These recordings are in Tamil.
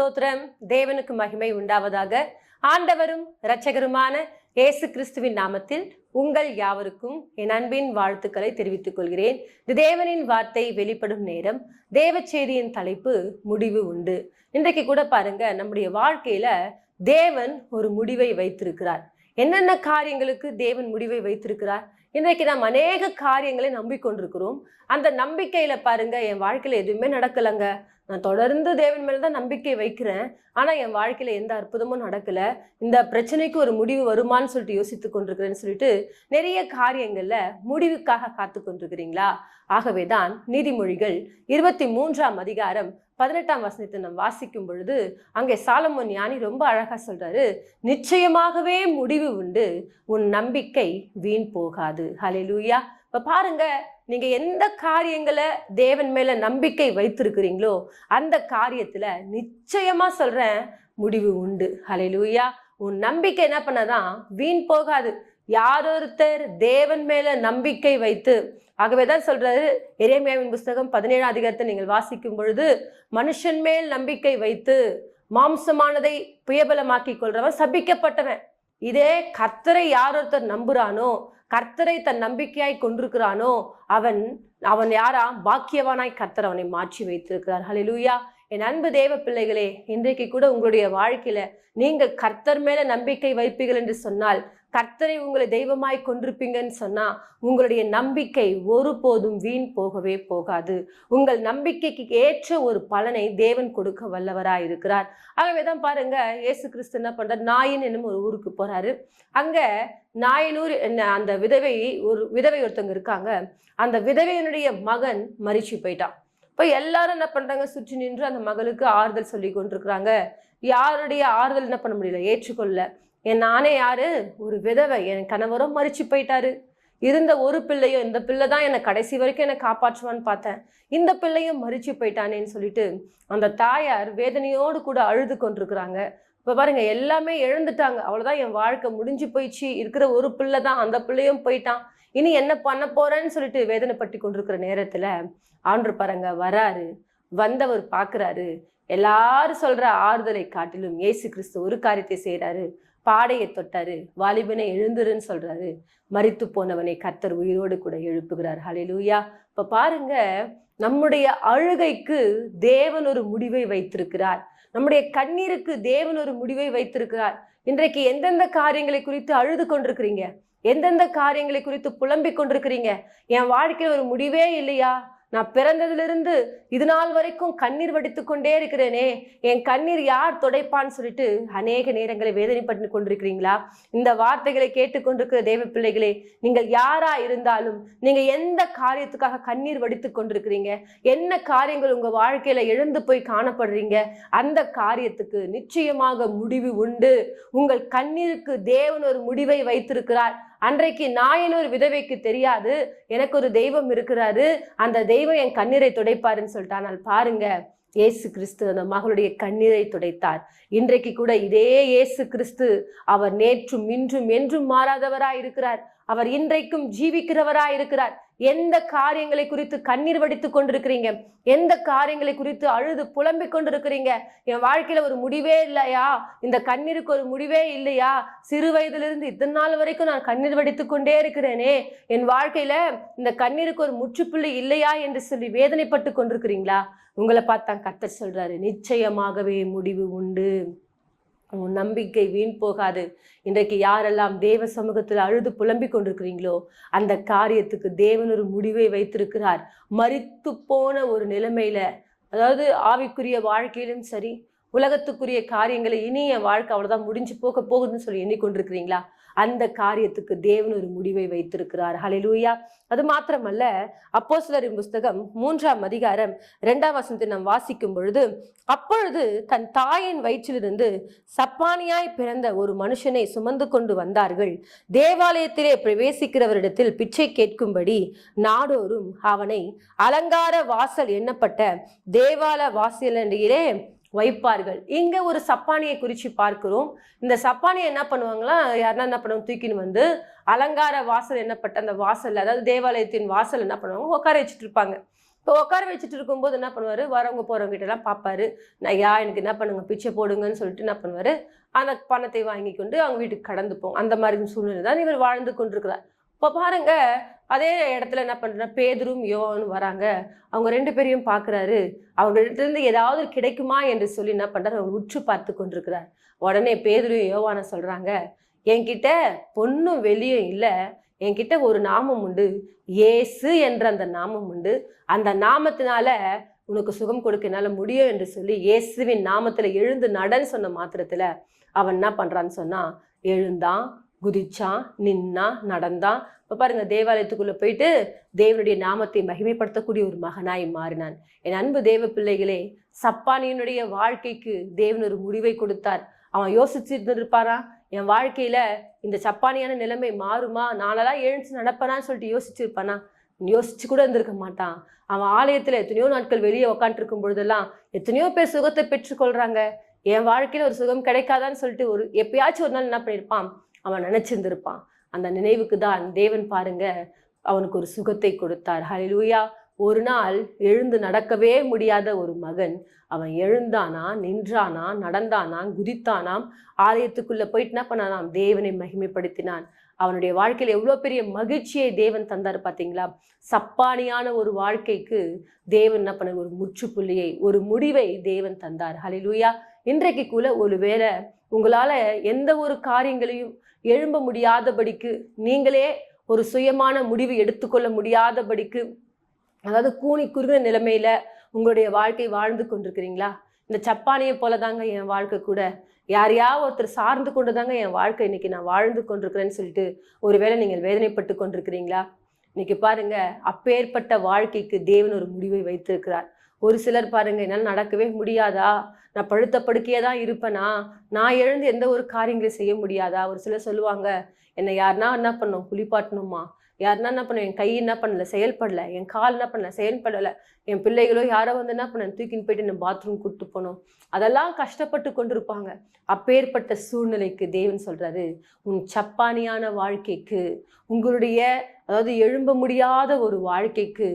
ஸ்தோத்திரம். தேவனுக்கு மகிமை உண்டாவதாக. ஆண்டவரும் இரட்சகருமான இயேசு கிறிஸ்துவின் நாமத்தில் உங்கள் யாவருக்கும் என் அன்பின் வாழ்த்துக்களை தெரிவித்துக் கொள்கிறேன். இது தேவனின் வார்த்தை வெளிப்படும் நேரம். தேவ செய்தியின் தலைப்பு முடிவு உண்டு. இன்றைக்கு கூட பாருங்க, நம்முடைய வாழ்க்கையில தேவன் ஒரு முடிவை வைத்திருக்கிறார். என்னென்ன காரியங்களுக்கு தேவன் முடிவை வைத்திருக்கிறார்? இன்றைக்கு நாம் அநேக காரியங்களை நம்பிக்கொண்டிருக்கிறோம். அந்த நம்பிக்கையில பாருங்க, என் வாழ்க்கையில எதுவுமே நடக்கலைங்க, நான் தொடர்ந்து தேவன் மேலதான் நம்பிக்கை வைக்கிறேன், ஆனா என் வாழ்க்கையில எந்த அற்புதமும் நடக்கல, இந்த பிரச்சனைக்கு ஒரு முடிவு வருமானு சொல்லிட்டு யோசித்து கொண்டிருக்கிறேன்னு சொல்லிட்டு நிறைய காரியங்கள்ல முடிவுக்காக காத்து கொண்டிருக்கிறீங்களா? ஆகவேதான் நீதிமொழிகள் 23ஆம் அதிகாரம் 18ஆம் வசனத்தை நாம் வாசிக்கும் பொழுது அங்கே சாலமோன் ஞானி ரொம்ப அழகா சொல்றாரு, நிச்சயமாகவே முடிவு உண்டு, உன் நம்பிக்கை வீண் போகாது. ஹல்லேலூயா. இப்ப பாருங்க, நீங்க எந்த காரியங்களை தேவன் மேல நம்பிக்கை வைத்திருக்கிறீங்களோ அந்த காரியத்துல நிச்சயமா சொல்றேன், முடிவு உண்டு. ஹல்லேலூயா. உன் நம்பிக்கை என்ன பண்ணாதான் வீண் போகாது. யாரொருத்தர் தேவன் மேல நம்பிக்கை வைத்து, ஆகவேதான் சொல்றாரு எரேமியாவின் புஸ்தகம் 17ஆம் அதிகாரத்தை நீங்கள் வாசிக்கும் பொழுது, மனுஷன் மேல் நம்பிக்கை வைத்து மாம்சமானதை புயபலமாக்கி கொள்றவன் சபிக்கப்பட்டவன். இதே கர்த்தரை யாரொருத்தர் நம்புறானோ, கர்த்தரை தன் நம்பிக்கையாய் கொண்டிருக்கிறானோ, அவன் யாரா? பாக்கியவானாய் கர்த்தர் அவனை மாற்றி வைத்திருக்கிறார். ஹல்லேலூயா. என் அன்பு தேவ பிள்ளைகளே, இன்றைக்கு கூட உங்களுடைய வாழ்க்கையில நீங்கள் கர்த்தர் மேல நம்பிக்கை வைப்பீர்கள் என்று சொன்னால், கர்த்தரை உங்களை தெய்வமாய் கொண்டிருப்பீங்கன்னு சொன்னா, உங்களுடைய நம்பிக்கை ஒருபோதும் வீண் போகவே போகாது. உங்கள் நம்பிக்கைக்கு ஏற்ற ஒரு பலனை தேவன் கொடுக்க வல்லவராய் இருக்கிறார். ஆகவேதான் பாருங்க, இயேசு கிறிஸ்து என்ன பண்றார்? நாயின் என்னும் ஒரு ஊருக்கு போறாரு. அங்க நாயனூர் அந்த விதவை ஒருத்தவங்க இருக்காங்க. அந்த விதவையினுடைய மகன் மரிச்சு போயிட்டான். இப்போ எல்லாரும் என்ன பண்றாங்க? சுற்றி நின்று அந்த மகளுக்கு ஆறுதல் சொல்லி கொண்டிருக்கிறாங்க. யாருடைய ஆறுதல் என்ன பண்ண முடியல, ஏற்றுக்கொள்ள. நானே யாரு? ஒரு விதவை, என் கணவரும் மரிச்சு போயிட்டாரு. இருந்த ஒரு பிள்ளையும், இந்த பிள்ளை தான் என்னை கடைசி வரைக்கும் என்னை காப்பாற்றுவான்னு பார்த்தேன், இந்த பிள்ளையும் மரிச்சு போயிட்டானேன்னு சொல்லிட்டு அந்த தாயார் வேதனையோடு கூட அழுது கொண்டிருக்கிறாங்க. இப்போ பாருங்க, எல்லாமே இழந்துட்டாங்க. அவ்வளோதான், என் வாழ்க்கை முடிஞ்சு போயிடுச்சு, இருக்கிற ஒரு பிள்ளை தான், அந்த பிள்ளையும் போயிட்டான், இனி என்ன பண்ண போறேன்னு சொல்லிட்டு வேதனைப்பட்டு கொண்டிருக்கிற நேரத்துல ஆண்டவர் பாருங்க வராரு. வந்தவர் பார்க்குறாரு. எல்லாரும் சொல்ற ஆறுதலை காட்டிலும் இயேசு கிறிஸ்து ஒரு காரியத்தை செய்யறாரு. பாடையை தொட்டாரு, வாலிபனை எழுந்துருன்னு சொல்றாரு. மரித்து போனவனை கர்த்தர் உயிரோடு கூட எழுப்புகிறார். ஹல்லேலூயா. இப்ப பாருங்க, நம்முடைய அழுகைக்கு தேவன் ஒரு முடிவை வைத்திருக்கிறார். நம்முடைய கண்ணீருக்கு தேவன் ஒரு முடிவை வைத்திருக்கிறார். இன்றைக்கு எந்தெந்த காரியங்களை குறித்து அழுது கொண்டிருக்கிறீங்க? எந்தெந்த காரியங்களை குறித்து புலம்பிக் கொண்டிருக்கிறீங்க? என் வாழ்க்கையில் ஒரு முடிவே இல்லையா? நான் பிறந்ததிலிருந்து இது நாள் வரைக்கும் கண்ணீர் வடித்து கொண்டே இருக்கிறேனே, என் கண்ணீர் யார் துடைப்பான்னு சொல்லிட்டு அநேக நேரங்களை வேதனைப்பட்டு கொண்டிருக்கிறீங்களா? இந்த வார்த்தைகளை கேட்டுக்கொண்டிருக்கிற தேவ பிள்ளைகளே, நீங்கள் யாரா இருந்தாலும், நீங்க எந்த காரியத்துக்காக கண்ணீர் வடித்து கொண்டிருக்கிறீங்க, என்ன காரியங்கள் உங்க வாழ்க்கையில எழுந்து போய் காணப்படுறீங்க, அந்த காரியத்துக்கு நிச்சயமாக முடிவு உண்டு. உங்கள் கண்ணீருக்கு தேவன் ஒரு முடிவை வைத்திருக்கிறார். அன்றைக்கு நாயனூர் விதவைக்கு தெரியாது, எனக்கு ஒரு தெய்வம் இருக்கிறாரு, அந்த தெய்வம் என் கண்ணீரை துடைப்பாருன்னு சொல்லிட்டு. ஆனால் பாருங்க, இயேசு கிறிஸ்து அந்த மகளுடைய கண்ணீரை துடைத்தார். இன்றைக்கு கூட இதே இயேசு கிறிஸ்து அவர் நேற்றும் இன்றும் என்றும் மாறாதவராய் இருக்கிறார். அவர் இன்றைக்கும் ஜீவிக்கிறவராய் இருக்கிறார். எந்த காரியங்களை குறித்து கண்ணீர் வடித்து கொண்டிருக்கிறீங்க? எந்த காரியங்களை குறித்து அழுது புலம்பிக் கொண்டிருக்கிறீங்க? என் வாழ்க்கையில ஒரு முடிவே இல்லையா? இந்த கண்ணீருக்கு ஒரு முடிவே இல்லையா? சிறு வயதிலிருந்து இத்தனை நாள் வரைக்கும் நான் கண்ணீர் வடித்து கொண்டே இருக்கிறேனே, என் வாழ்க்கையில இந்த கண்ணீருக்கு ஒரு முற்றுப்புள்ளி இல்லையா என்று சொல்லி வேதனைப்பட்டு கொண்டிருக்கிறீங்களா? உங்களை பார்த்தான் கர்த்தர் சொல்றாரு, நிச்சயமாகவே முடிவு உண்டு, உன் நம்பிக்கை வீண் போகாது. இன்றைக்கு யாரெல்லாம் தேவ சமூகத்தில் அழுது புலம்பிக் கொண்டிருக்கிறீங்களோ, அந்த காரியத்துக்கு தேவன் ஒரு முடிவை வைத்திருக்கிறார். மரித்து போன ஒரு நிலைமையில, அதாவது ஆவிக்குரிய வாழ்க்கையிலும் சரி, உலகத்துக்குரிய காரியங்களை, இனி என் வாழ்க்கை அவ்வளவுதான் முடிஞ்சு போக போகுதுன்னு சொல்லி எண்ணிக்கொண்டிருக்கிறீங்களா? அந்த காரியத்துக்கு தேவன் ஒரு முடிவை வைத்திருக்கிறார். ஹல்லேலூயா. அது மாத்திரமல்ல, அப்போஸ்தலரின் புஸ்தகம் 3ஆம் அதிகாரம் 2ஆம் வசனத்தை நாம் வாசிக்கும் பொழுது, அப்பொழுது தன் தாயின் வயிற்றிலிருந்து சப்பானியாய் பிறந்த ஒரு மனுஷனை சுமந்து கொண்டு வந்தார்கள். தேவாலயத்திலே பிரவேசிக்கிறவரிடத்தில் பிச்சை கேட்கும்படி நாடோறும் அவனை அலங்கார வாசல் எண்ணப்பட்ட தேவாலய வாசலிலே வைப்பார்கள். இங்க ஒரு சப்பானியை குறித்து பார்க்கிறோம். இந்த சப்பானியை என்ன பண்ணுவாங்களா, யாருன்னா என்ன பண்ணுவாங்க, தூக்கின்னு வந்து அலங்கார வாசல் என்னப்பட்ட அந்த வாசல், அதாவது தேவாலயத்தின் வாசல் என்ன பண்ணுவாங்க, உட்கார வச்சுட்டு இருப்பாங்க. இப்போ உட்கார வச்சுட்டு இருக்கும்போது என்ன பண்ணுவார், வரவங்க போகிறவங்க கிட்டலாம் பார்ப்பாரு. ஐயா எனக்கு என்ன பண்ணுங்க, பிச்சை போடுங்கன்னு சொல்லிட்டு என்ன பண்ணுவார், அந்த பணத்தை வாங்கி கொண்டு அவங்க வீட்டுக்கு கடந்து போகும். அந்த மாதிரி சூழ்நிலை தான் இவர் வாழ்ந்து கொண்டிருக்கிறார். இப்போ பாருங்க, அதே இடத்துல என்ன பண்ணுறா, பேதுரும் யோவானும் வராங்க. அவங்க 2 பேரையும் பார்க்குறாரு. அவங்களிடத்துலேருந்து ஏதாவது கிடைக்குமா என்று சொல்லி என்ன பண்ணுறாரு, அவங்க உற்று பார்த்து கொண்டிருக்கிறார். உடனே பேதுரும் யோவானை சொல்கிறாங்க, என்கிட்ட பொண்ணும் வெளியும் இல்லை, என்கிட்ட ஒரு நாமம் உண்டு, இயேசு என்ற அந்த நாமம் உண்டு, அந்த நாமத்தினால உனக்கு சுகம் கொடுக்க என்னால் முடியும் என்று சொல்லி இயேசுவின் நாமத்தில் எழுந்து நடன்னு சொன்ன மாத்திரத்தில் அவன் என்ன பண்ணுறான்னு சொன்னால், எழுந்தான், குதிச்சான், நின்னான், நடந்தான். இப்போ பாருங்க, தேவாலயத்துக்குள்ளே போயிட்டு தேவனுடைய நாமத்தை மகிமைப்படுத்தக்கூடிய ஒரு மகனாய் மாறினான். என் அன்பு தேவ பிள்ளைகளே, சப்பானியனுடைய வாழ்க்கைக்கு தேவன் ஒரு முடிவை கொடுத்தார். அவன் யோசிச்சுட்டு இருப்பாரா, என் வாழ்க்கையில இந்த சப்பானியான நிலைமை மாறுமா, நானெல்லாம் எழுந்து நடப்பேனான்னு சொல்லிட்டு யோசிச்சிருப்பானா? யோசிச்சு கூட இருந்திருக்க மாட்டான். அவன் ஆலயத்துல எத்தனையோ நாட்கள் வெளியே உக்காண்டு இருக்கும் பொழுதெல்லாம் எத்தனையோ பேர் சுகத்தை பெற்றுக்கொள்றாங்க. என் வாழ்க்கையில ஒரு சுகம் கிடைக்காதான்னு சொல்லிட்டு எப்பயாச்சும் ஒரு நாள் என்ன பண்ணியிருப்பான், அவன் நினைச்சிருந்திருப்பான். அந்த நினைவுக்கு தான் தேவன் பாருங்க அவனுக்கு ஒரு சுகத்தை கொடுத்தார். ஹல்லேலூயா. ஒரு நாள் எழுந்து நடக்கவே முடியாத ஒரு மகன், அவன் எழுந்தானா, நின்றானா, நடந்தானாம், குதித்தானாம், ஆலயத்துக்குள்ள போயிட்டு என்ன பண்ணானாம், தேவனை மகிமைப்படுத்தினான். அவனுடைய வாழ்க்கையில் எவ்வளோ பெரிய மகிழ்ச்சியை தேவன் தந்தார் பார்த்தீங்களா? சப்பானியான ஒரு வாழ்க்கைக்கு தேவன் என்ன பண்ண, ஒரு முற்றுப்புள்ளியை, ஒரு முடிவை தேவன் தந்தார். ஹல்லேலூயா. இன்றைக்கு கூட ஒருவேளை உங்களால எந்த ஒரு காரியங்களையும் எழும்ப முடியாதபடிக்கு, நீங்களே ஒரு சுயமான முடிவு எடுத்துக்கொள்ள முடியாதபடிக்கு, அதாவது கூனி குறுகின நிலைமையில உங்களுடைய வாழ்க்கை வாழ்ந்து கொண்டிருக்கிறீங்களா? இந்த சப்பானியை போல தாங்க என் வாழ்க்கை கூட, யாரையா ஒருத்தர் சார்ந்து கொண்டு தாங்க என் வாழ்க்கை இன்னைக்கு நான் வாழ்ந்து கொண்டிருக்கிறேன்னு சொல்லிட்டு ஒருவேளை நீங்கள் வேதனைப்பட்டு கொண்டிருக்கிறீங்களா? இன்னைக்கு பாருங்க, அப்பேற்பட்ட வாழ்க்கைக்கு தேவன் ஒரு முடிவை வைத்திருக்கிறார். ஒரு சிலர் பாருங்க, என்னால் நடக்கவே முடியாதா, நான் படுத்த படுக்கையே தான் இருப்பேனா, நான் எழுந்து எந்த ஒரு காரியங்களையும் செய்ய முடியாதா? ஒரு சிலர் சொல்லுவாங்க, என்னை யாருன்னா என்ன பண்ணும், குளிப்பாட்டணுமா, யாருன்னா என்ன பண்ணும், என் கை என்ன பண்ணல, செயல்படலை, என் கால் என்ன பண்ணல, செயல்படலை, என் பிள்ளைகளோ யாரோ வந்து என்ன பண்ண, தூக்கின்னு போயிட்டு என்ன பாத்ரூம் கூப்பிட்டு போகணும், அதெல்லாம் கஷ்டப்பட்டு கொண்டிருப்பாங்க. அப்பேற்பட்ட சூழ்நிலைக்கு தேவன் சொல்றாரு, உன் சப்பானியான வாழ்க்கைக்கு, உங்களுடைய அதாவது எழும்ப முடியாத ஒரு வாழ்க்கைக்கு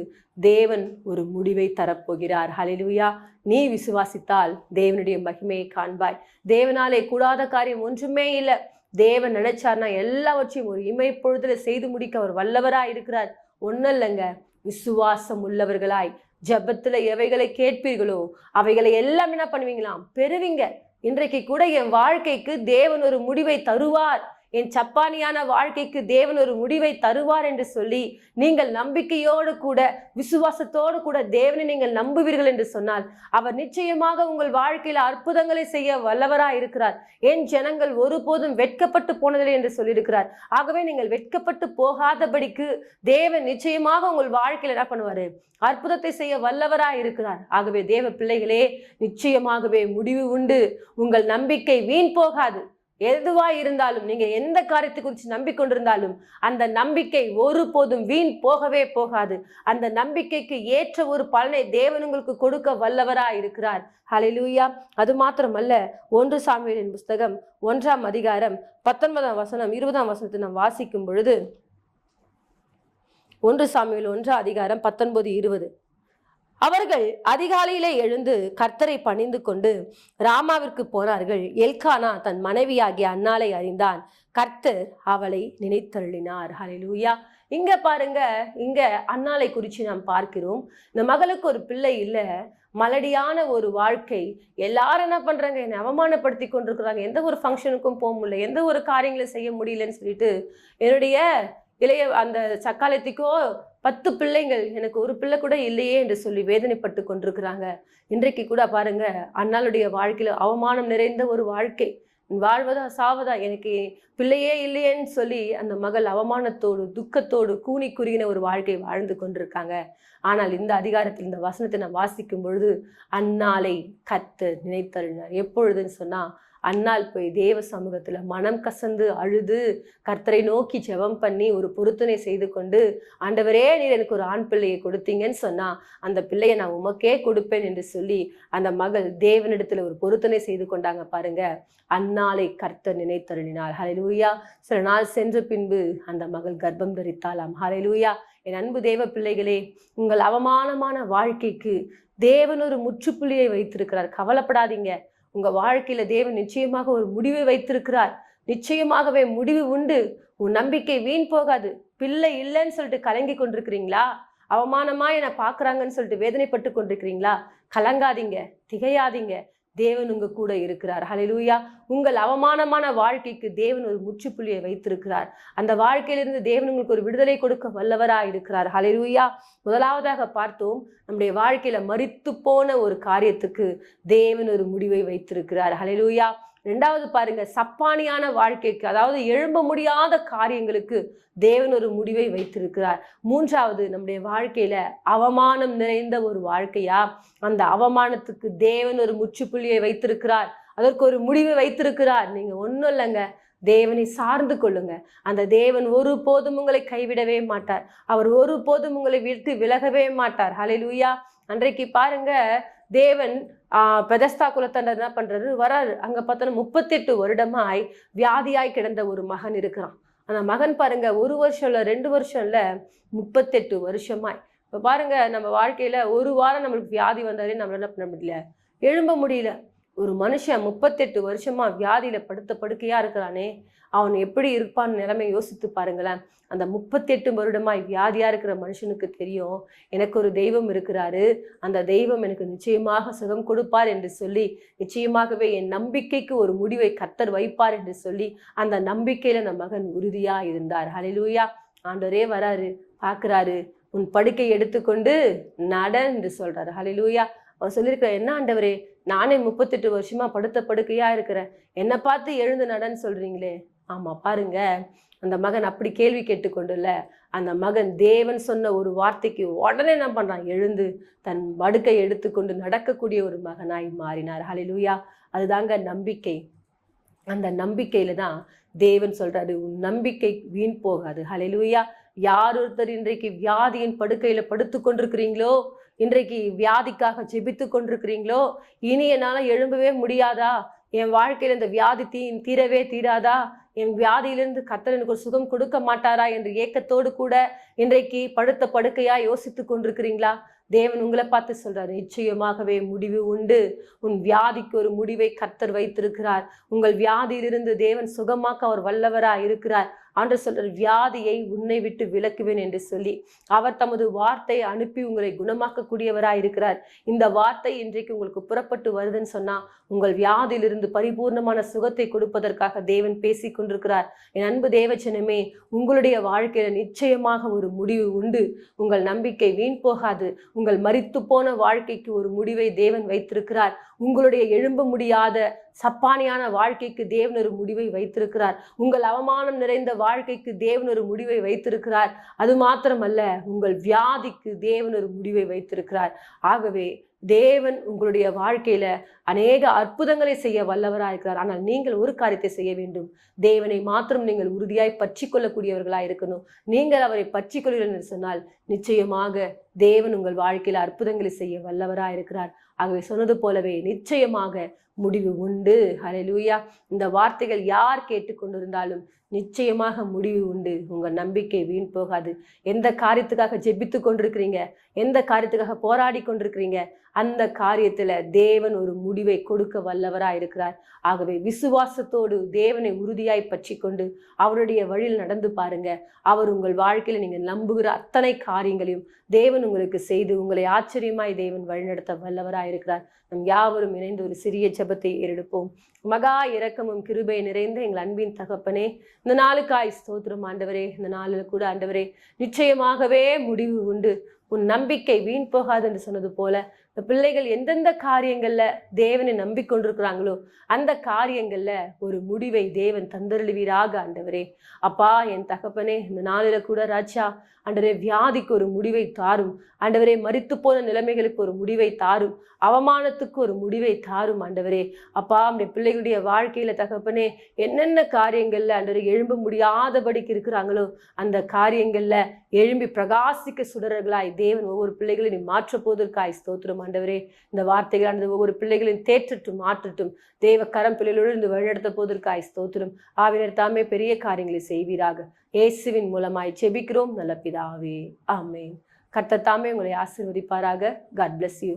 தேவன் ஒரு முடிவை தரப்போகிறார். ஹல்லேலூயா. நீ விசுவாசித்தால் தேவனுடைய மகிமையை காண்பாய். தேவனாலே கூடாத காரியம் ஒன்றுமே இல்லை. தேவன் நினைச்சார்னா எல்லாவற்றையும் ஒரு இமைப்பொழுதுல செய்து முடிக்க அவர் வல்லவராய் இருக்கிறார். ஒன்னும் இல்லைங்க, விசுவாசம் உள்ளவர்களாய் ஜெபத்துல எவைகளை கேட்பீர்களோ அவைகளை எல்லாம் என்ன பண்ணுவீங்களாம், பெறுவீங்க. இன்றைக்கு கூட என் வாழ்க்கைக்கு தேவன் ஒரு முடிவை தருவார், என் சப்பானியான வாழ்க்கைக்கு தேவன் ஒரு முடிவை தருவார் என்று சொல்லி நீங்கள் நம்பிக்கையோடு கூட விசுவாசத்தோடு கூட தேவனை நீங்கள் நம்புவீர்கள் என்று சொன்னால் அவர் நிச்சயமாக உங்கள் வாழ்க்கையில அற்புதங்களை செய்ய வல்லவராய் இருக்கிறார். என் ஜனங்கள் ஒருபோதும் வெட்கப்பட்டு போனதில்லை என்று சொல்லியிருக்கிறார். ஆகவே நீங்கள் வெட்கப்பட்டு போகாதபடிக்கு தேவன் நிச்சயமாக உங்கள் வாழ்க்கையில என்ன பண்ணுவாரு, அற்புதத்தை செய்ய வல்லவராய் இருக்கிறார். ஆகவே தேவ பிள்ளைகளே, நிச்சயமாகவே முடிவு உண்டு. உங்கள் நம்பிக்கை வீண் போகாது. எதுவா இருந்தாலும், நீங்க எந்த காரியத்தை குறித்து நம்பிக்கொண்டிருந்தாலும் அந்த நம்பிக்கை ஒருபோதும் வீண் போகவே போகாது. அந்த நம்பிக்கைக்கு ஏற்ற ஒரு பலனை தேவன் உங்களுக்கு கொடுக்க வல்லவராய் இருக்கிறார். ஹல்லேலூயா. அது மாத்திரமல்ல, 1 சாமுவேலின் புஸ்தகம் 1ஆம் அதிகாரம் 19ஆம் வசனம் 20ஆம் வசனத்தை நாம் வாசிக்கும் பொழுது, 1 சாமுவேல் 1ஆம் அதிகாரம் 19-20, அவர்கள் அதிகாலையிலே எழுந்து கர்த்தரை பணிந்து கொண்டு ராமாவிற்கு போனார்கள். எல்கானா தன் மனைவியாகிய அன்னாளை அறிந்தான். கர்த்தர் அவளை நினைத்தருளினார். ஹல்லேலூயா. இங்க பாருங்க, இங்க அன்னாளை குறித்து நாம் பார்க்கிறோம். இந்த மகளுக்கு ஒரு பிள்ளை இல்லை, மலடியான ஒரு வாழ்க்கை. எல்லாரும் என்ன பண்றாங்க, என்னை அவமானப்படுத்தி கொண்டிருக்கிறாங்க, எந்த ஒரு ஃபங்க்ஷனுக்கும் போக முடியல, எந்த ஒரு காரியங்களை செய்ய முடியலன்னு சொல்லிட்டு என்னுடைய இளைய அந்த சக்காலத்துக்கோ 10 பிள்ளைங்கள், எனக்கு ஒரு பிள்ளை கூட இல்லையே என்று சொல்லி வேதனைப்பட்டு கொண்டிருக்கிறாங்க. இன்றைக்கு கூட பாருங்க, அன்னாளுடைய வாழ்க்கையில அவமானம் நிறைந்த ஒரு வாழ்க்கை. வாழ்வதா சாவதா, எனக்கு பிள்ளையே இல்லையேன்னு சொல்லி அந்த மகள் அவமானத்தோடு துக்கத்தோடு கூனி குறுகின ஒரு வாழ்க்கை வாழ்ந்து கொண்டிருக்காங்க. ஆனால் இந்த அதிகாரத்தில் இந்த வசனத்தை நான் வாசிக்கும் பொழுது, அன்னாளை கர்த்தர் நினைத்தருளினார். எப்பொழுதுன்னு சொன்னா, அன்னாள் போய் தேவ சமூகத்துல மனம் கசந்து அழுது கர்த்தரை நோக்கி ஜெபம் பண்ணி ஒரு பொருத்தனை செய்து கொண்டு, ஆண்டவரே நீர் எனக்கு ஒரு ஆண் பிள்ளையை கொடுத்தீங்கன்னு சொன்னா அந்த பிள்ளையை நான் உமக்கே கொடுப்பேன் என்று சொல்லி அந்த மகள் தேவனிடத்துல ஒரு பொருத்தனை செய்து கொண்டாங்க பாருங்க. அந்நாளை கர்த்தர் நினைத்தருளினார். ஹல்லேலூயா. சில நாள் சென்ற பின்பு அந்த மகள் கர்ப்பம் தரித்தாளாம். ஹல்லேலூயா. என் அன்பு தேவ பிள்ளைகளே, உங்கள் அவமானமான வாழ்க்கைக்கு தேவன் ஒரு முற்றுப்புள்ளியை வைத்திருக்கிறார். கவலைப்படாதீங்க. உங்க வாழ்க்கையில தேவன் நிச்சயமாக ஒரு முடிவை வைத்திருக்கிறார். நிச்சயமாகவே முடிவு உண்டு. உன் நம்பிக்கை வீண் போகாது. பிள்ளை இல்லைன்னு சொல்லிட்டு கலங்கி கொண்டிருக்கிறீங்களா? அவமானமா என்னை பாக்குறாங்கன்னு சொல்லிட்டு வேதனைப்பட்டு கொண்டிருக்கிறீங்களா? கலங்காதீங்க, திகையாதீங்க. தேவன் உங்க கூட இருக்கிறார். ஹல்லேலூயா. உங்கள் அவமானமான வாழ்க்கைக்கு தேவன் ஒரு முற்றுப்புள்ளியை வைத்திருக்கிறார். அந்த வாழ்க்கையிலிருந்து தேவன் உங்களுக்கு ஒரு விடுதலை கொடுக்க வல்லவராய் இருக்கிறார். ஹல்லேலூயா. முதலாவதாக பார்த்தோம், நம்முடைய வாழ்க்கையில மரித்து போன ஒரு காரியத்துக்கு தேவன் ஒரு முடிவை வைத்திருக்கிறார். ஹல்லேலூயா. ரெண்டாவது பாருங்க, சப்பானியான வாழ்க்கைக்கு, அதாவது எழும்ப முடியாத காரியங்களுக்கு தேவன் ஒரு முடிவை வைத்திருக்கிறார். மூன்றாவது, நம்முடைய வாழ்க்கையில அவமானம் நிறைந்த ஒரு வாழ்க்கையா, அந்த அவமானத்துக்கு தேவன் ஒரு முற்றுப்புள்ளியை வைத்திருக்கிறார். அதற்கு ஒரு முடிவை வைத்திருக்கிறார். நீங்க ஒன்றும் இல்லைங்க, தேவனை சார்ந்து கொள்ளுங்க. அந்த தேவன் ஒருபோதும் உங்களை கைவிடவே மாட்டார். அவர் ஒருபோதும் உங்களை விட்டு விலகவே மாட்டார். ஹல்லேலூயா. அன்றைக்கு பாருங்க, தேவன் பெதஸ்தா குலத்தண்டர் என்ன பண்றாரு, வராரு. அங்க பார்த்தோன்னா 38 வருடமாய் வியாதியாய் கிடந்த ஒரு மகன் இருக்கிறான். அந்த மகன் பாருங்க, 1 வருஷம் இல்ல 2 வருஷம் இல்ல, 38 வருஷமாய். இப்ப பாருங்க, நம்ம வாழ்க்கையில ஒரு வாரம் நம்மளுக்கு வியாதி வந்தாலே நம்மளால என்ன பண்ண முடியல, எழும்ப முடியல. ஒரு மனுஷன் 38 வருஷமா வியாதியில படுத்த படுக்கையா இருக்கிறானே, அவன் எப்படி இருப்பான்னு நிலைமை யோசித்து பாருங்களேன். அந்த 38 வருடமாய் வியாதியா இருக்கிற மனுஷனுக்கு தெரியும், எனக்கு ஒரு தெய்வம் இருக்கிறாரு, அந்த தெய்வம் எனக்கு நிச்சயமாக சுகம் கொடுப்பார் என்று சொல்லி, நிச்சயமாகவே என் நம்பிக்கைக்கு ஒரு முடிவை கர்த்தர் வைப்பார் என்று சொல்லி அந்த நம்பிக்கையில அந்த மகன் உறுதியா இருந்தார். ஹல்லேலூயா. ஆண்டவரே வராரு, பார்க்கிறாரு, உன் படுக்கை எடுத்துக்கொண்டு நட என்று சொல்றாரு. ஹல்லேலூயா. அவர் சொல்லியிருக்கிற, என்ன ஆண்டவரே, நானே 38 வருஷமா படுத்த படுக்கையா இருக்கிறேன், என்னை பார்த்து எழுந்து நடன்னு சொல்றீங்களே. ஆமா பாருங்க, அந்த மகன் அப்படி கேள்வி கேட்டுக்கொண்டுல, அந்த மகன் தேவன் சொன்ன ஒரு வார்த்தைக்கு உடனே என்ன பண்றான், எழுந்து தன் படுக்கை எடுத்துக்கொண்டு நடக்கக்கூடிய ஒரு மகனாய் மாறினார். ஹல்லேலூயா. அதுதாங்க நம்பிக்கை. அந்த நம்பிக்கையில தான் தேவன் சொல்றாரு, உன் நம்பிக்கை வீண் போகாது. ஹல்லேலூயா. யார் ஒருத்தர் இன்றைக்கு வியாதியின் படுக்கையில படுத்து கொண்டிருக்கிறீங்களோ, இன்றைக்கு வியாதிக்காக ஜெபித்து கொண்டிருக்கிறீங்களோ, இனி என்னால எழும்பவே முடியாதா, என் வாழ்க்கையில இந்த வியாதி தீரவே தீராதா, என் வியாதியிலிருந்து கர்த்தர் எனக்கு ஒரு சுகம் கொடுக்க மாட்டாரா என்று ஏக்கத்தோடு கூட இன்றைக்கு படுத்த படுக்கையா யோசித்து கொண்டிருக்கிறீங்களா? தேவன் உங்களை பார்த்து சொல்றாரு, நிச்சயமாகவே முடிவு உண்டு. உன் வியாதிக்கு ஒரு முடிவை கர்த்தர் வைத்திருக்கிறார். உங்கள் வியாதியிலிருந்து தேவன் சுகமாக்க அவர் வல்லவரா இருக்கிறார். ஆண்டவர் சொல்றார், வியாதியை உன்னை விட்டு விலக்குவேன் என்று சொல்லி அவர் தமது வார்த்தை அனுப்பி உங்களை குணமாக்கக்கூடியவராய் இருக்கிறார். இந்த வார்த்தை இன்றைக்கு உங்களுக்கு புறப்பட்டு வருதுன்னு சொன்னா, உங்கள் வியாதியிலிருந்து பரிபூர்ணமான சுகத்தை கொடுப்பதற்காக தேவன் பேசி கொண்டிருக்கிறார். என் அன்பு தேவச்சனமே, உங்களுடைய வாழ்க்கையில நிச்சயமாக ஒரு முடிவு உண்டு. உங்கள் நம்பிக்கை வீண் போகாது. உங்கள் மரித்து போன வாழ்க்கைக்கு ஒரு முடிவை தேவன் வைத்திருக்கிறார். உங்களுடைய எழும்ப முடியாத சப்பானியான வாழ்க்கைக்கு தேவன் ஒரு முடிவை வைத்திருக்கிறார். உங்கள் அவமானம் நிறைந்த வாழ்க்கைக்கு தேவன் ஒரு முடிவை வைத்திருக்கிறார். அது மாத்திரமல்ல, உங்கள் வியாதிக்கு தேவன் ஒரு முடிவை வைத்திருக்கிறார். ஆகவே தேவன் உங்களுடைய வாழ்க்கையில அநேக அற்புதங்களை செய்ய வல்லவராயிருக்கிறார். ஆனால் நீங்கள் ஒரு காரியத்தை செய்ய வேண்டும். தேவனை மாத்திரம் நீங்கள் உறுதியாய் பற்றி கொள்ளக்கூடியவர்களாய் இருக்கணும். நீங்கள் அவரை பற்றி கொள்கிறீர்கள் என்று சொன்னால் நிச்சயமாக தேவன் உங்கள் வாழ்க்கையில அற்புதங்களை செய்ய வல்லவராயிருக்கிறார். ஆகவே சொன்னது போலவே நிச்சயமாக முடிவு உண்டு. ஹல்லேலூயா. இந்த வார்த்தைகள் யார் கேட்டுக்கொண்டிருந்தாலும் நிச்சயமாக முடிவு உண்டு. உங்க நம்பிக்கை வீண் போகாது. எந்த காரியத்துக்காக ஜெபித்து கொண்டிருக்கிறீங்க, எந்த காரியத்துக்காக போராடி கொண்டிருக்கிறீங்க, அந்த காரியத்துல தேவன் ஒரு முடிவை கொடுக்க வல்லவராய் இருக்கிறார். ஆகவே விசுவாசத்தோடு தேவனை உறுதியாய் பற்றி கொண்டு அவருடைய வழியில் நடந்து பாருங்க. அவர் உங்கள் வாழ்க்கையில நீங்க நம்புகிற அத்தனை காரியங்களையும் தேவன் உங்களுக்கு செய்து உங்களை ஆச்சரியமாய் தேவன் வழிநடத்த வல்லவராய் இருக்கிறார். நம் யாவரும் இணைந்து ஒரு சிறிய ஜெபத்தை ஏறெடுப்போம். மகா இரக்கமும் கிருபை நிறைந்த எங்கள் அன்பின் தகப்பனே, இந்த நாளுக்காய் ஸ்தோத்திரம் ஆண்டவரே. இந்த நாளில் கூட ஆண்டவரே, நிச்சயமாகவே முடிவு உண்டு. உன் நம்பிக்கை வீண் போகாது என்று சொன்னது போல இந்த பிள்ளைகள் எந்தெந்த காரியங்கள்ல தேவனை நம்பிக்கொண்டிருக்கிறாங்களோ அந்த காரியங்கள்ல ஒரு முடிவை தேவன் தந்தருளுவீராக ஆண்டவரே. அப்பா, என் தகப்பனே, இந்த நாளில கூட ராஜா ஆண்டவரே, வியாதிக்கு ஒரு முடிவை தாரும் ஆண்டவரே, மரித்து போன நிலைமைகளுக்கு ஒரு முடிவை தாரும், அவமானத்துக்கு ஒரு முடிவை தாரும் ஆண்டவரே. அப்பா, நம்முடைய பிள்ளைகளுடைய வாழ்க்கையில தகப்பனே என்னென்ன காரியங்கள்ல ஆண்டவரே எழும்ப முடியாதபடிக்கு இருக்கிறாங்களோ அந்த காரியங்கள்ல எழும்பி பிரகாசிக்க சுடர்களாய் தேவன் ஒவ்வொரு பிள்ளைகளையும் நீ மாற்ற போவதற்காய் ஸ்தோத்திரம் ஆண்டவரே. இந்த வார்த்தைகள் ஒவ்வொரு பிள்ளைகளையும் தேற்றட்டும், மாற்றட்டும். தேவ கரம் பிள்ளைகளோடு இருந்து வழிநடத்த போவதற்காய் ஸ்தோத்திரம். ஆவினர் தாமே பெரிய காரியங்களை செய்வீராக. இயேசுவின் மூலமாய் ஜெபிக்கிறோம் நல்ல பிதாவே, ஆமென். கர்த்தர் தாமே உங்களை ஆசீர்வதிப்பாராக. God bless you.